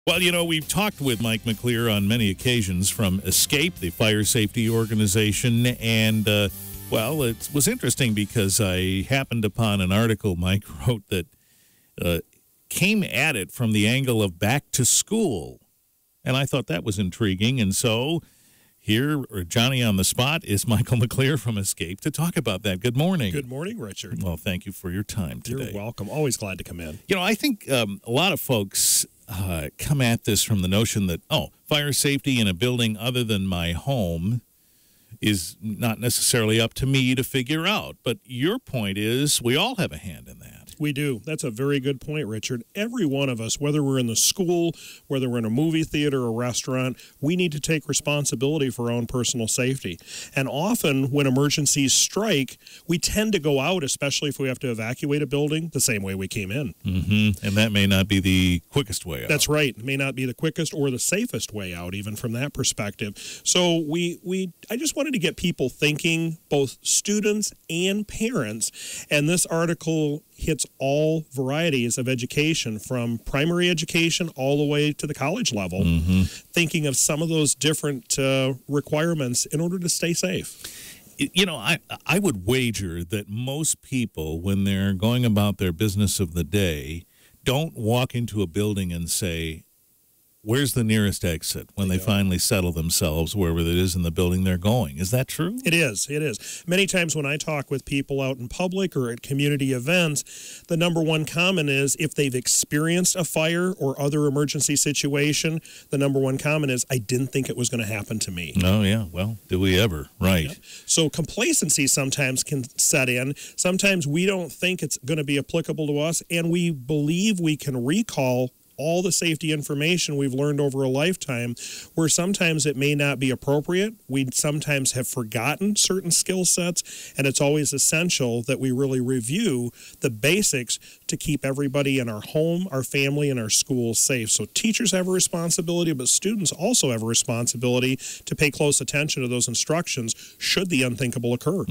Well, we've talked with Mike McLeieer on many occasions from E.S.C.A.P.E, the fire safety organization, and, it was interesting because I happened upon an article Mike wrote that came at it from the angle of back to school, and I thought that was intriguing, and so here, Johnny on the spot, is Michael McLeieer from E.S.C.A.P.E to talk about that. Good morning. Good morning, Richard. Well, thank you for your time today. You're welcome. Always glad to come in. I think a lot of folks come at this from the notion that, fire safety in a building other than my home is not necessarily up to me to figure out. But your point is we all have a hand in that. We do. That's a very good point, Richard. Every one of us, whether we're in the school, whether we're in a movie theater or restaurant, we need to take responsibility for our own personal safety. And often when emergencies strike, we tend to go out, especially if we have to evacuate a building, the same way we came in. Mm-hmm. And that may not be the quickest way out. That's right. It may not be the quickest or the safest way out, even from that perspective. So I just wanted to get people thinking, both students and parents, and this article hits all varieties of education, from primary education all the way to the college level, thinking of some of those different requirements in order to stay safe. I would wager that most people, when they're going about their business of the day, don't walk into a building and say, where's the nearest exit, when they finally settle themselves wherever it is in the building they're going. Is that true? It is. It is. Many times when I talk with people out in public or at community events, the number one comment is if they've experienced a fire or other emergency situation, the number one comment is, I didn't think it was going to happen to me. Oh, yeah. Well, do we ever? Right. Yep. So complacency sometimes can set in. Sometimes we don't think it's going to be applicable to us, and we believe we can recall all the safety information we've learned over a lifetime, where sometimes it may not be appropriate. We sometimes have forgotten certain skill sets, and it's always essential that we really review the basics to keep everybody in our home, our family, and our schools safe. So teachers have a responsibility, but students also have a responsibility to pay close attention to those instructions should the unthinkable occur.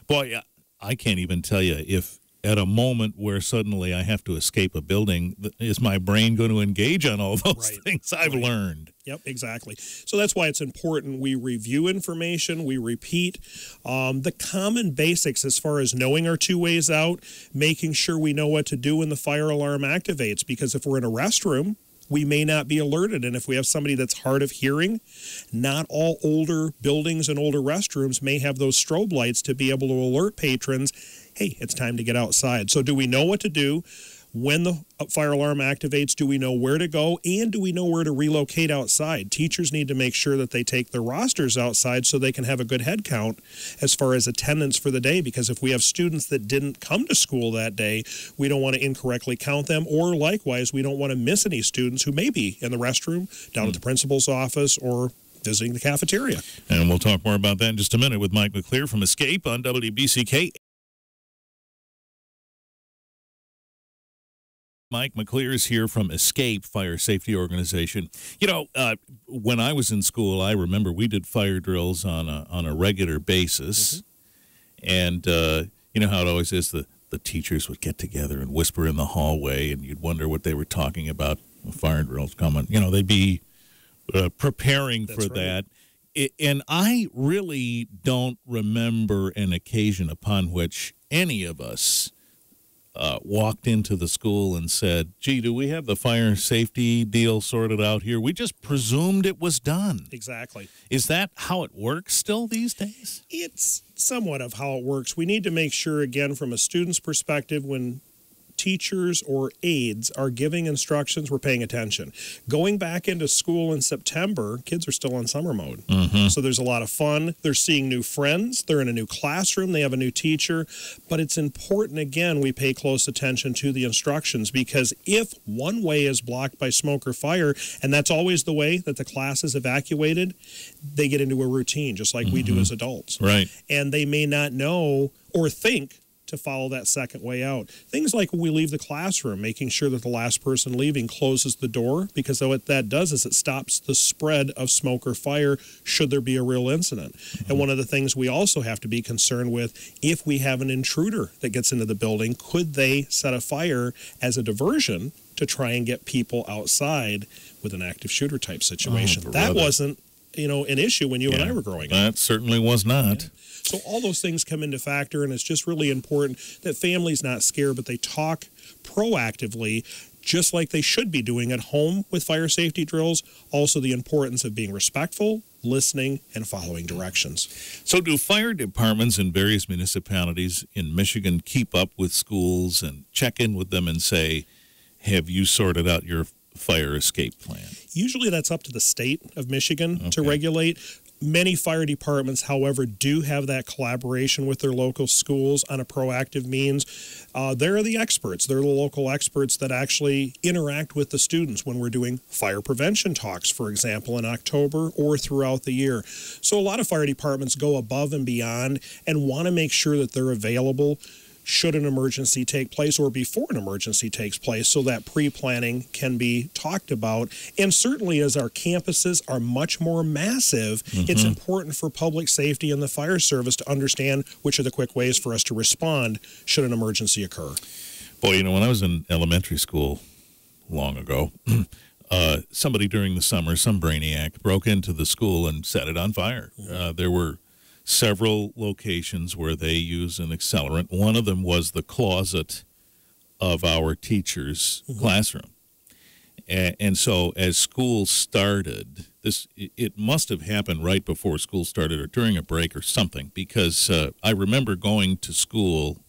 Boy, I can't even tell you if at a moment where suddenly I have to escape a building, is my brain going to engage on all those things I've learned? Yep, exactly. So that's why it's important we review information, we repeat the common basics as far as knowing our two ways out, making sure we know what to do when the fire alarm activates, because if we're in a restroom, we may not be alerted. And if we have somebody that's hard of hearing, not all older buildings and older restrooms may have those strobe lights to be able to alert patrons, hey, it's time to get outside. So do we know what to do when the fire alarm activates? Do we know where to go? And do we know where to relocate outside? Teachers need to make sure that they take their rosters outside so they can have a good head count as far as attendance for the day, because if we have students that didn't come to school that day, we don't want to incorrectly count them, or likewise, we don't want to miss any students who may be in the restroom, down at the principal's office, or visiting the cafeteria. And we'll talk more about that in just a minute with Mike McLeieer from E.S.C.A.P.E on WBCK. Mike McLeieer is here from E.S.C.A.P.E Fire Safety Organization. When I was in school, I remember we did fire drills on a regular basis. And you know how it always is, the teachers would get together and whisper in the hallway, and you'd wonder what they were talking about. Fire drills coming. They'd be preparing for that. And I really don't remember an occasion upon which any of us walked into the school and said, gee, do we have the fire safety deal sorted out here? We just presumed it was done. Exactly. Is that how it works still these days? It's somewhat of how it works. We need to make sure, again, from a student's perspective, when teachers or aides are giving instructions, we're paying attention. Going back into school in September, kids are still on summer mode. So there's a lot of fun. They're seeing new friends. They're in a new classroom. They have a new teacher. But it's important, again, we pay close attention to the instructions, because if one way is blocked by smoke or fire, and that's always the way that the class is evacuated, they get into a routine, just like we do as adults. Right. And they may not know or think to follow that second way out. Things like when we leave the classroom, making sure that the last person leaving closes the door, because what that does is it stops the spread of smoke or fire should there be a real incident. And one of the things we also have to be concerned with, if we have an intruder that gets into the building, could they set a fire as a diversion to try and get people outside with an active shooter type situation? That wasn't, an issue when you and I were growing up. That certainly was not. Yeah. So all those things come into factor, and it's just really important that families not scared, but they talk proactively, just like they should be doing at home with fire safety drills. Also the importance of being respectful, listening, and following directions. So do fire departments in various municipalities in Michigan keep up with schools and check in with them and say, have you sorted out your fire escape plan? Usually that's up to the state of Michigan to regulate. Many fire departments, however, do have that collaboration with their local schools on a proactive means. They're the experts. They're the local experts that actually interact with the students when we're doing fire prevention talks, for example, in October or throughout the year. So a lot of fire departments go above and beyond and want to make sure that they're available should an emergency take place or before an emergency takes place, so that pre-planning can be talked about. And certainly as our campuses are much more massive, it's important for public safety and the fire service to understand which are the quick ways for us to respond should an emergency occur. Boy, when I was in elementary school long ago, somebody during the summer, some brainiac, broke into the school and set it on fire. There were several locations where they use an accelerant. One of them was the closet of our teacher's classroom. And so as school started, it must have happened right before school started or during a break or something, because I remember going to school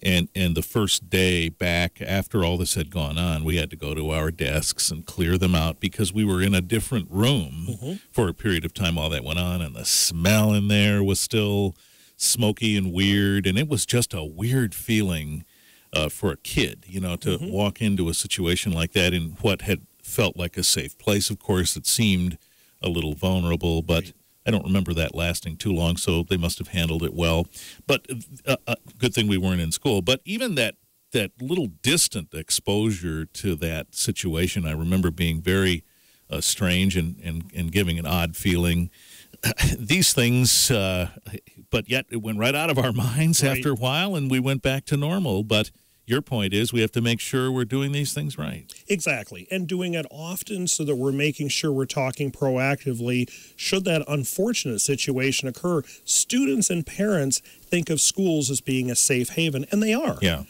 and the first day back after all this had gone on, we had to go to our desks and clear them out because we were in a different room for a period of time while that went on, and the smell in there was still smoky and weird, and it was just a weird feeling for a kid, to walk into a situation like that in what had felt like a safe place. Of course, it seemed a little vulnerable, but I don't remember that lasting too long, so they must have handled it well. But good thing we weren't in school. But even that little distant exposure to that situation, I remember being very strange and giving an odd feeling. These things, but yet it went right out of our minds after a while, and we went back to normal. But your point is we have to make sure we're doing these things right. Exactly, and doing it often so that we're making sure we're talking proactively should that unfortunate situation occur. Students and parents think of schools as being a safe haven, and they are. Yeah.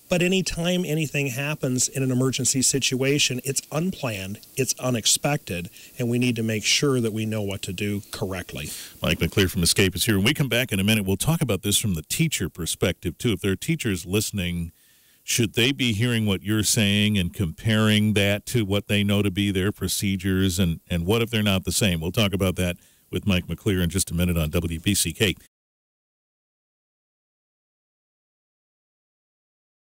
But anytime anything happens in an emergency situation, it's unplanned, it's unexpected, and we need to make sure that we know what to do correctly. Mike McLeieer from E.S.C.A.P.E is here. When we come back in a minute, we'll talk about this from the teacher perspective, too. If there are teachers listening, should they be hearing what you're saying and comparing that to what they know to be their procedures? And what if they're not the same? We'll talk about that with Mike McLeieer in just a minute on WBCK.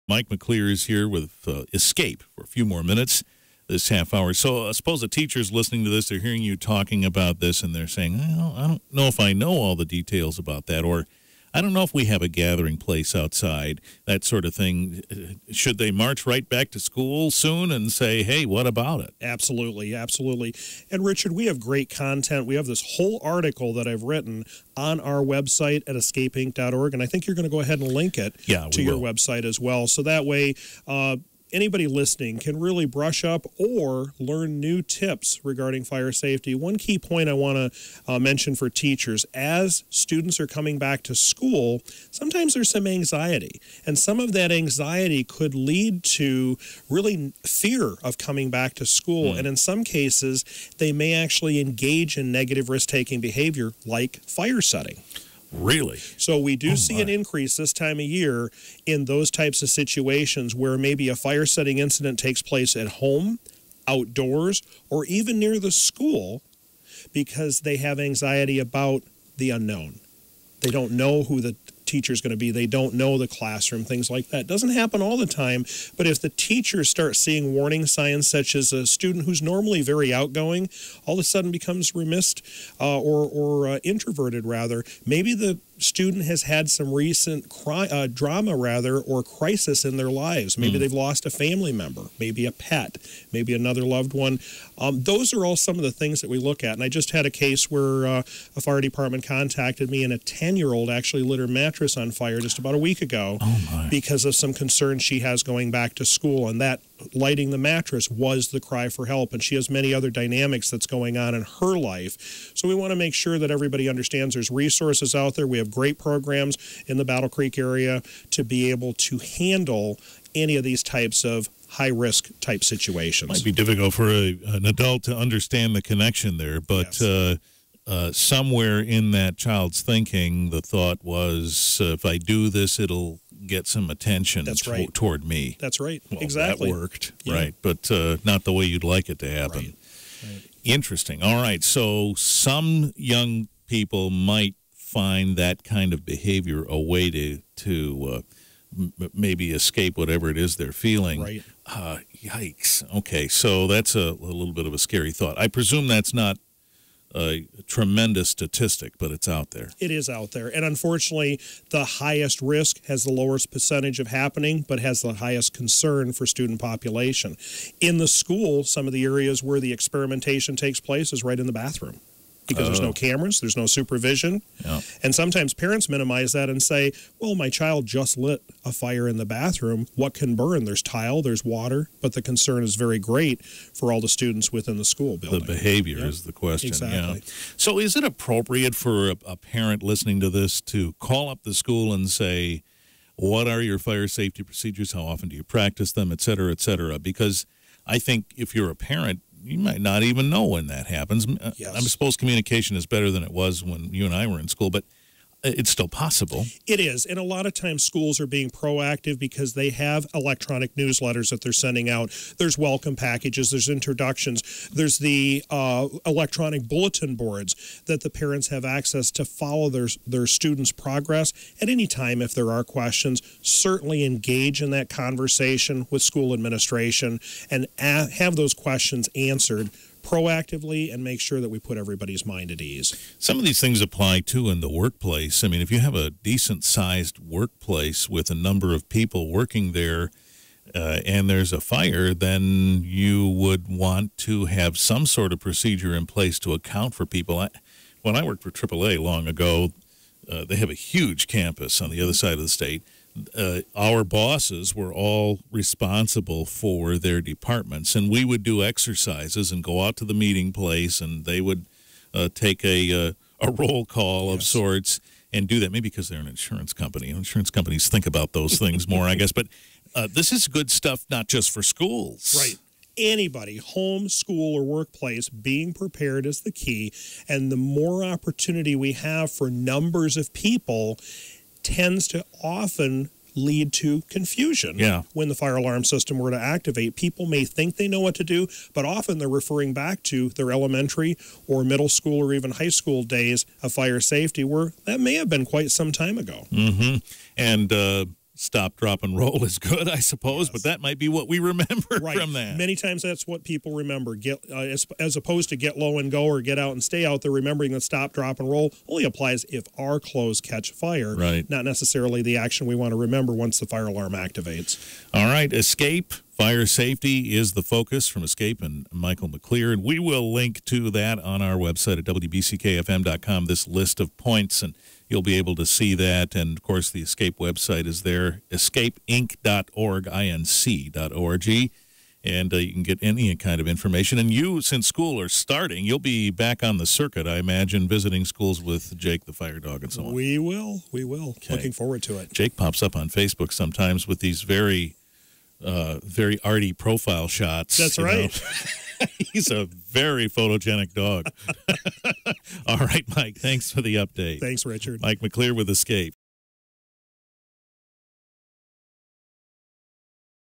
Mike McLeieer is here with E.S.C.A.P.E for a few more minutes this half hour. So I suppose a teacher's listening to this, they're hearing you talking about this, and they're saying, well, I don't know if I know all the details about that, or I don't know if we have a gathering place outside, that sort of thing. Should they march right back to school soon and say, hey, what about it? Absolutely, absolutely. And Richard, we have great content. We have this whole article that I've written on our website at escapeinc.org, and I think you're going to go ahead and link it to your website as well. So that way, anybody listening can really brush up or learn new tips regarding fire safety. One key point I want to mention for teachers, as students are coming back to school, sometimes there's some anxiety, and some of that anxiety could lead to really fear of coming back to school, and in some cases, they may actually engage in negative risk-taking behavior like fire setting. Really? So we do see an increase this time of year in those types of situations where maybe a fire setting incident takes place at home, outdoors, or even near the school because they have anxiety about the unknown. They don't know who the teacher's going to be. They don't know the classroom, things like that. Doesn't happen all the time, but if the teachers start seeing warning signs such as a student who's normally very outgoing all of a sudden becomes remiss or introverted rather, maybe the student has had some recent drama or crisis in their lives. Maybe they've lost a family member, maybe a pet, maybe another loved one. Those are all some of the things that we look at. And I just had a case where a fire department contacted me, and a 10-year-old actually lit her mattress on fire just about a week ago because of some concerns she has going back to school. And that lighting the mattress was the cry for help. And she has many other dynamics that's going on in her life. So we want to make sure that everybody understands there's resources out there. We have great programs in the Battle Creek area to be able to handle any of these types of high-risk type situations. Might be difficult for an adult to understand the connection there, but somewhere in that child's thinking, the thought was, if I do this, it'll get some attention toward me. That's right. Well, exactly. That worked, right, but not the way you'd like it to happen. Right. Interesting. All right, so some young people might find that kind of behavior a way to maybe escape whatever it is they're feeling. Right. Yikes. Okay, so that's a little bit of a scary thought. I presume that's not a tremendous statistic, but it's out there. It is out there. And unfortunately, the highest risk has the lowest percentage of happening, but has the highest concern for student population. In the school, some of the areas where the experimentation takes place is right in the bathroom, because there's no cameras, there's no supervision. Yeah. And sometimes parents minimize that and say, well, my child just lit a fire in the bathroom. What can burn? There's tile, there's water, but the concern is very great for all the students within the school building. The behavior is the question. Exactly. Yeah. So is it appropriate for a parent listening to this to call up the school and say, what are your fire safety procedures? How often do you practice them, et cetera, et cetera? Because I think if you're a parent, you might not even know when that happens. Yes. I suppose communication is better than it was when you and I were in school, but it's still possible. It is. And a lot of times schools are being proactive because they have electronic newsletters that they're sending out. There's welcome packages. There's introductions. There's the electronic bulletin boards that the parents have access to follow their students' progress. At any time, if there are questions, certainly engage in that conversation with school administration and have those questions answered proactively and make sure that we put everybody's mind at ease. Some of these things apply, too, in the workplace. I mean, if you have a decent-sized workplace with a number of people working there and there's a fire, then you would want to have some sort of procedure in place to account for people. When I worked for AAA long ago, they have a huge campus on the other side of the state. Our bosses were all responsible for their departments, and we would do exercises and go out to the meeting place, and they would take a roll call of sorts and do that, maybe because they're an insurance company. Insurance companies think about those things more, I guess. But this is good stuff, not just for schools. Right. Anybody, home, school, or workplace, being prepared is the key. And the more opportunity we have for numbers of people tends to often lead to confusion. When the fire alarm system were to activate, people may think they know what to do, but often they're referring back to their elementary or middle school or even high school days of fire safety, where that may have been quite some time ago. And stop, drop, and roll is good, I suppose, but that might be what we remember from that. Many times that's what people remember. As opposed to get low and go or get out and stay out, they're remembering that stop, drop, and roll only applies if our clothes catch fire, not necessarily the action we want to remember once the fire alarm activates. All right, E.S.C.A.P.E. Fire safety is the focus from E.S.C.A.P.E. and Michael McLeieer, and we will link to that on our website at WBCKFM.com, this list of points, and you'll be able to see that. And, of course, the E.S.C.A.P.E. website is there, escapeinc.org, inc.org, and you can get any kind of information. And you, since school are starting, you'll be back on the circuit, I imagine, visiting schools with Jake the fire dog and so on. We will. Okay. Looking forward to it. Jake pops up on Facebook sometimes with these very arty profile shots. That's right. He's a very photogenic dog. All right, Mike, thanks for the update. Thanks, Richard. Mike McLeieer with E.S.C.A.P.E.